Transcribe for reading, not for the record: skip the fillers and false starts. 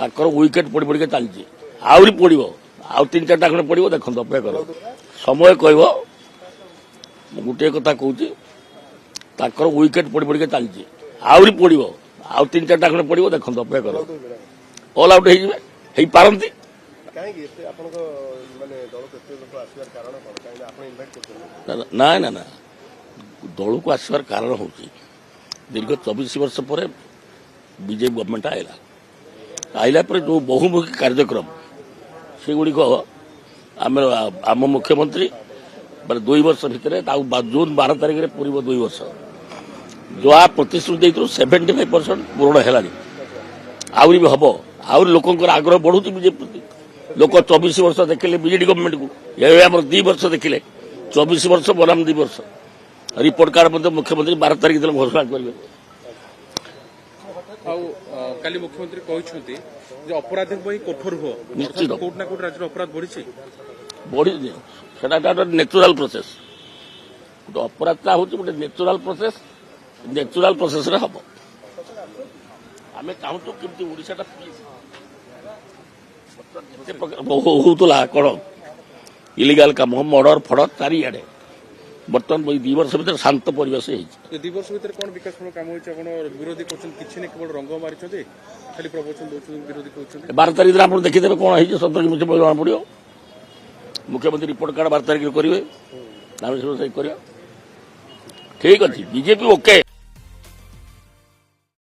ତାଙ୍କର ୱିକେଟ୍ ପଡ଼ି ପଡ଼ିକା ଚାଲିଛି ଆହୁରି ପଡ଼ିବ ଆଉ 3-4ଟା ଖଣ୍ଡେ ପଡ଼ିବ ଦେଖନ୍ତୁ ଅପେକ୍ଷା କର ସମୟ କହିବ ମୁଁ ଗୋଟିଏ କଥା କହୁଛି ତାଙ୍କର ୱିକେଟ୍ ପଡ଼ି ପଡ଼ିକା ଚାଲିଛି ଆହୁରି ପଡ଼ିବ ଆଉ 3-4ଟା ଖଣ୍ଡେ ପଡ଼ିବ ଦେଖନ୍ତୁ ଅପେକ୍ଷା କର ଅଲ୍ ଆଉଟ୍ ହେଇଯିବେ ହେଇପାରନ୍ତି ନା ନା ନା ଦଳକୁ ଆସିବାର କାରଣ ହେଉଛି ଦୀର୍ଘ 24 ବର୍ଷ ପରେ ବିଜେପି ଗଭର୍ଣ୍ଣମେଣ୍ଟ ଆଇଲା ପରେ ଯେଉଁ ବହୁମୁଖୀ କାର୍ଯ୍ୟକ୍ରମ ସେଗୁଡ଼ିକ ଆମ ମୁଖ୍ୟମନ୍ତ୍ରୀ ମାନେ 2 ବର୍ଷ ଭିତରେ ଜୁନ୍ 12 ତାରିଖରେ ପୂରିବ 2 ବର୍ଷ ଯାହା ପ୍ରତିଶ୍ରୁତି ଦେଇଥିଲୁ 75% ପୂରଣ ହେଲାଣି ଆହୁରି ବି ହବ ଆହୁରି ଲୋକଙ୍କର ଆଗ୍ରହ ବଢୁଛି ବିଜେପି ପ୍ରତି ଲୋକ 24 ବର୍ଷ ଦେଖିଲେ ବିଜେଡି ଗଭର୍ଣ୍ଣମେଣ୍ଟକୁ ଏବେ ଆମର 2 ବର୍ଷ ଦେଖିଲେ 24 ବର୍ଷ ବନାମ 2 ବର୍ଷ ରିପୋର୍ଟ କାର୍ଡ ମଧ୍ୟ ମୁଖ୍ୟମନ୍ତ୍ରୀ 12 ତାରିଖ ଦିନ ଘୋଷଣା କରିବେ କାଲି ମୁଖ୍ୟମନ୍ତ୍ରୀ କହିଛନ୍ତି ଯେ ଅପରାଧ ପାଇଁ କଠୋର ହୁଅ ନିଶ୍ଚିତ କୋଉଠି ନା କୋଉଠି ରାଜ୍ୟର ଅପରାଧ ବଢିଛି ସେଟା ଗୋଟେ ନ୍ୟାଚୁରାଲ ପ୍ରୋସେସ ଗୋଟେ ଅପରାଧଟା ହେଉଛି ଗୋଟେ ନ୍ୟାଚୁରାଲ ପ୍ରୋସେସରେ ହବ ଆମେ ଚାହୁଁଛୁ କେମିତି ଓଡ଼ିଶାଟା ହଉଥିଲା କ'ଣ ଇଲିଗାଲ କାମ ମର୍ଡର ଫଡର ଚାରିଆଡେ ବର୍ତ୍ତମାନ 2 ବର୍ଷ ଭିତରେ ଶାନ୍ତ ପରିବେଶ ହେଇଛି 2 ବର୍ଷ ଭିତରେ କ'ଣ ବିକାଶମୂଳକ କାମ ହେଇଛି ଆପଣ ବିରୋଧୀ କରୁଛନ୍ତି କିଛି ନା କେବଳ ରଙ୍ଗ ମାରିଛନ୍ତି ଖାଲି ପ୍ରବଚନ ଦଉଛନ୍ତି ବିରୋଧୀ କହୁଛନ୍ତି 12 ତାରିଖ ଦିନ ଆପଣ ଦେଖିଦେବେ କ'ଣ ହେଇଛି ସତ କି ମିଛ ଜଣା ପଡ଼ିବ ମୁଖ୍ୟମନ୍ତ୍ରୀ ରିପୋର୍ଟ କାର୍ଡ 12 ତାରିଖରେ କରିବେ ଆମେ ସବୁ କରିବା ଠିକ୍ ଅଛି ବିଜେପି ଓକେ